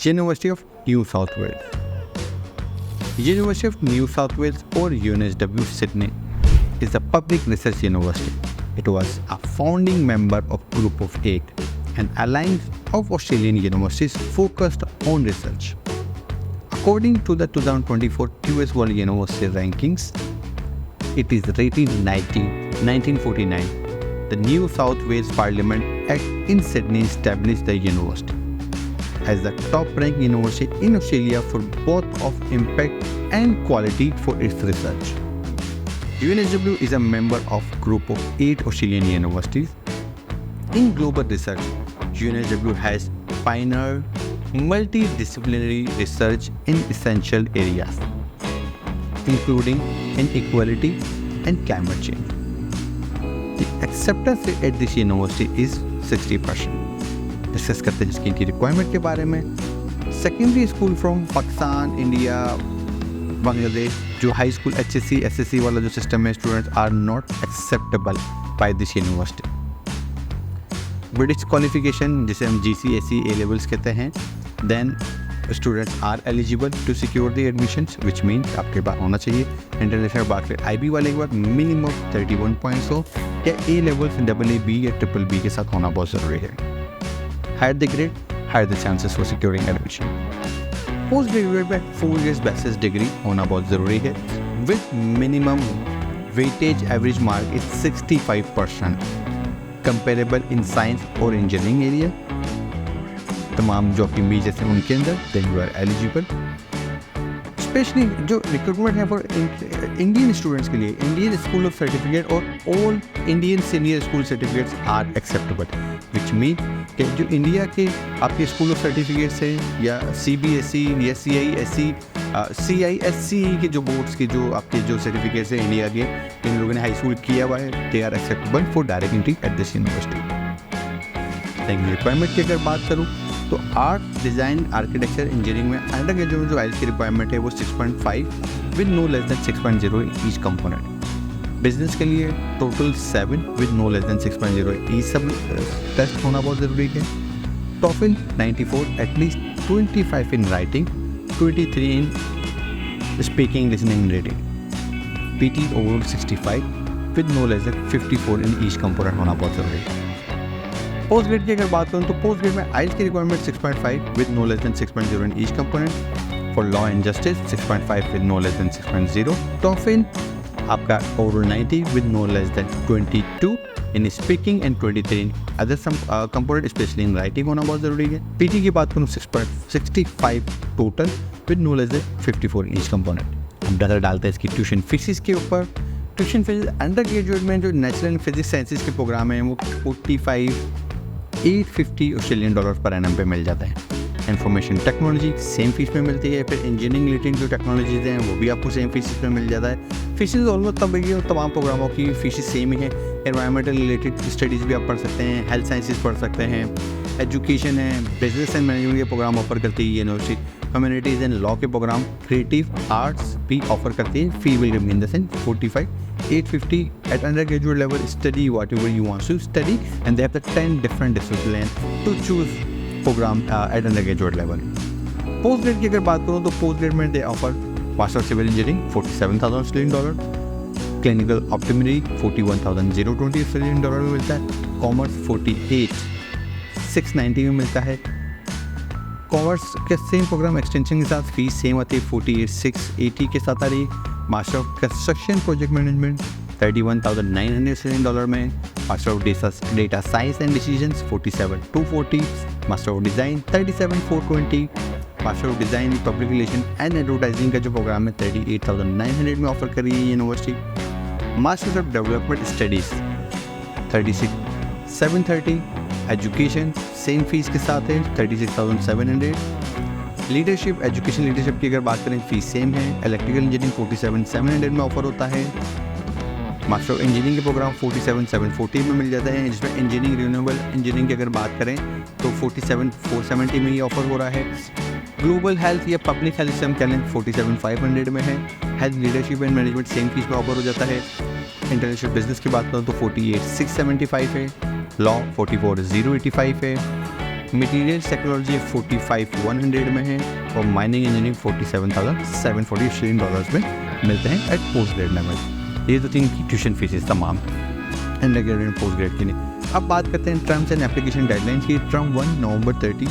University of New South Wales. University of New South Wales or UNSW Sydney is a public research university. It was a founding member of Group of 8, an alliance of Australian universities focused on research. According to the 2024 QS World University Rankings, it is rated 1949. The New South Wales Parliament Act in Sydney established the university as the top-ranked university in Australia for both of impact and quality for its research. UNSW is a member of Group of 8 Australian universities. In global research, UNSW has pioneered multidisciplinary research in essential areas, including inequality and climate change. The acceptance rate at this university is 60%. Discuss करते हैं जिसकी इनकी requirement के बारे में. Secondary school from Pakistan, India, Bangladesh, जो high school HSC, SSC वाला जो सिस्टम है, students are not acceptable by this university. British qualification जिसे हम GCSE A levels कहते हैं, then students are eligible to secure the admissions, which means आपके पास होना चाहिए इंटरनेशनल बात करें IB वाले के बाद मिनिमम 31 पॉइंट्स हो या A levels AA-B या BBB के साथ होना बहुत ज़रूरी है. Higher the grade, higher the chances for securing admission. Post graduate में 4 years बैचलर्स डिग्री होना बहुत ज़रूरी है. With minimum weightage average mark is 65%, comparable in science और इंजीनियरिंग एरिया. तमाम जो आपकी मेजर्स हैं उनके अंदर then you are eligible. Specially जो रिक्रूटमेंट है फॉर इंडियन स्टूडेंट्स के लिए, इंडियन स्कूल ऑफ सर्टिफिकेट और all Indian senior school certificates are acceptable, which mean कि जो इंडिया के आपके स्कूल ऑफ सर्टिफिकेट्स हैं या CBSE या CISE, CISCE के जो बोर्ड्स के जो आपके जो सर्टिफिकेट्स हैं इंडिया के, इन लोगों ने हाई स्कूल किया हुआ है, they are acceptable for direct entry at this university. Language requirement की अगर बात करूँ तो आर्ट, डिज़ाइन, आर्किटेक्चर, इंजीनियरिंग में अंडर ग्रेजुएट जो IELTS की रिक्वायरमेंट है वो 6.5 with no less than 6.0 in each component. Business के लिए total 7 with no less than 6.0 each sub test होना बहुत ज़रूरी है. TOEFL 94, at least 25 in writing, 23 in speaking, listening, reading. PT overall 65 with no less than 54 in each component होना बहुत ज़रूरी है. पोस्ट ग्रेड की अगर बात करूँ तो पोस्ट ग्रेड में IELTS की requirement 6.5 with no less than 6.0 in each component. For law and justice 6.5 with no less than 6.0. TOEFL आपका overall 90 with no less than 22 in speaking and 23 in other some component, specially in writing होना बहुत ज़रूरी है. PT की बात करूँ 6.65 total with no less than 54 in each component. हम नजर डालते हैं इसकी ट्यूशन फीसिस के ऊपर. ट्यूशन फीस अंडर ग्रेजुएट में जो नेचुरल एंड फिजिक्स साइंसेज के प्रोग्राम हैं वो 45,850 ऑस्ट्रेलियन डॉलर पर एनम पे मिल जाता है. इन्फॉर्मेशन टेक्नोलॉजी सेम फीस में मिलती है. फिर इंजीनियरिंग रिलेटेड जो टेक्नोलॉजीज हैं वो भी आपको सेम फीस में मिल जाता है. फीसिस ऑलमोस्ट तमाम प्रोग्रामों की फीस सेम ही है. एनवायरमेंटल रिलेटेड स्टडीज़ भी आप पढ़ सकते हैं, हेल्थ साइंसेज पढ़ सकते हैं, एजुकेशन है, बिजनेस एंड मैनेजमेंट के प्रोग्राम ऑफर करती है यूनिवर्सिटी. कम्युनिटीज़ एंड लॉ के प्रोग्राम, क्रिएटिव आर्ट्स भी ऑफर करती है. Fee will remain the same 45,850 at undergraduate level. Study whatever you want to study, and they have the 10 different disciplines to choose program at undergraduate level. Post grade की अगर बात करूँ तो post grade में they offer Master of Civil Engineering 47,000 Australian dollar, Clinical Optometry 41,020 Australian dollar में मिलता है. Commerce 48,690 में मिलता है. कॉमर्स के सेम प्रोग्राम एक्सटेंशन के साथ फीस सेम आती है 48,680 के साथ आ रही है. Master of construction project management 31,900 Australian dollar में. Master of data science and decisions 47,240. Master of design 37,420. Master of design public relation and advertising का जो प्रोग्राम है 38,900 में ऑफर कर रही है university. Masters of development studies 36,730. Education same fees के साथ है 36,700. लीडरशिप, एजुकेशन लीडरशिप की अगर बात करें फीस सेम है. इलेक्ट्रिकल इंजीनियरिंग 47,700 में ऑफर होता है. मास्टर ऑफ इंजीनियरिंग के प्रोग्राम 47,740 में मिल जाते हैं, जिसमें इंजीनियरिंग रिन्यूएबल इंजीनियरिंग की अगर बात करें तो 47,470 में ही ऑफर हो रहा है. ग्लोबल हेल्थ या पब्लिक हेल्थ सिस्टम कह लें 47,500 में है. Health leadership and management same fees में ऑफर हो जाता है. इंटरनेशनल बिजनेस की बात करूँ तो 48,675 है. लॉ 44,085 है, मटीरियल टेक्नोलॉजी 45,100 में है और माइनिंग इंजीनियरिंग 47,740 ऑस्ट्रेलियन डॉलर्स में मिलते हैं एट पोस्ट ग्रेड लेवल। ये तो थी इनकी ट्यूशन फीसेस तमाम under grade and post grade के लिए। अब बात करते हैं टर्म्स एंड एप्लीकेशन गाइडलाइंस की। टर्म 1 नवंबर 30,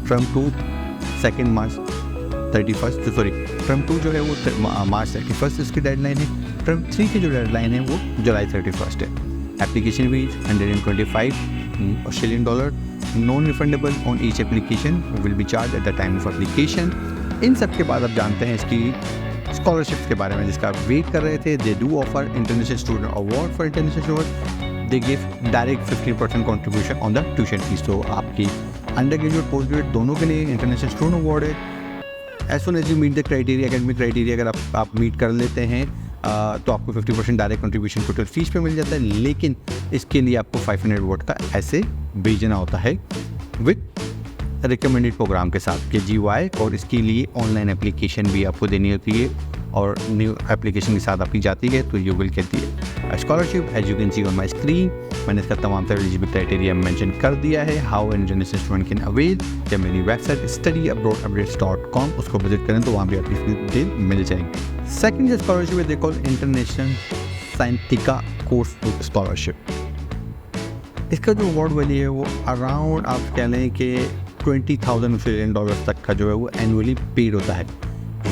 टर्म 2 2 मार्च 31, सॉरी टर्म 2 जो है वो मार्च 31 इसकी डेडलाइन है। टर्म 3 की जो डेडलाइन है वो जुलाई 31 है। Application fees 125 Australian dollar, non refundable on each application, will be charge at the time of application. इन सब के बाद अब जानते हैं इसकी स्कॉलरशिप के बारे में जिसका आप वेट कर रहे थे। They do offer international student award for international student, they give direct 15% contribution on the tuition fees. तो आपकी अंडर ग्रेजुएट पोस्ट ग्रेजुएट दोनों के लिए इंटरनेशनल स्टूडेंट अवार्ड है। As soon as you meet the criteria, academic criteria अगर आप meet कर लेते हैं तो आपको 50% डायरेक्ट कंट्रीब्यूशन टोटल फीस पे मिल जाता है। लेकिन इसके लिए आपको 500 वोट का ऐसे भेजना होता है विद रिकमेंडेड प्रोग्राम के साथ के GY, और इसके लिए ऑनलाइन एप्लीकेशन भी आपको देनी होती है और न्यू एप्लीकेशन के साथ आपकी जाती है तो you will get the scholarship. As you can see on my screen मैंने इसका तमाम तरह एलिजिबल क्राइटेरिया मेंशन कर दिया है। How international student can avail, जब मेरी वेबसाइट studyabroadupdates.com उसको विजिट करें तो वहाँ भी आपकी डिटेल मिल जाएंगी। सेकेंड जो स्कॉलरशिप है they call international scientia course book scholarship. इसका जो अवार्ड वैल्यू है वो अराउंड आप कह लें कि 20,000 ऑस्ट्रेलियन डॉलर तक का जो है वो एनुअली पेड होता है।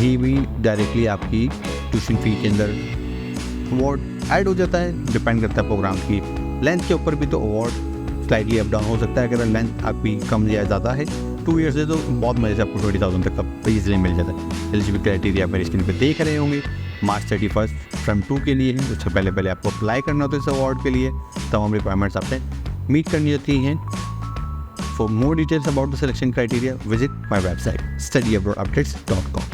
ये भी डायरेक्टली आपकी ट्यूशन फी के अंदर अवार्ड ऐड हो जाता है। डिपेंड करता है प्रोग्राम की लेंथ के ऊपर भी, तो अवार्ड स्लाइटली अप डाउन हो सकता है। अगर लेंथ आपकी कम या ज़्यादा है 2 ईयर्स से तो बहुत मज़े से आपको 20,000 तक का ईजिली मिल जाता है। एलिजिबल क्राइटेरिया आप मेरी स्क्रीन पर देख रहे होंगे। मार्च 31 टर्म 2 के लिए है, उससे पहले आपको अप्लाई करना होता है इस अवार्ड के लिए। तमाम रिक्वायरमेंट्स आपने मीट करनी होती हैं। For more details about the selection criteria, visit my website studyabroadupdates.com.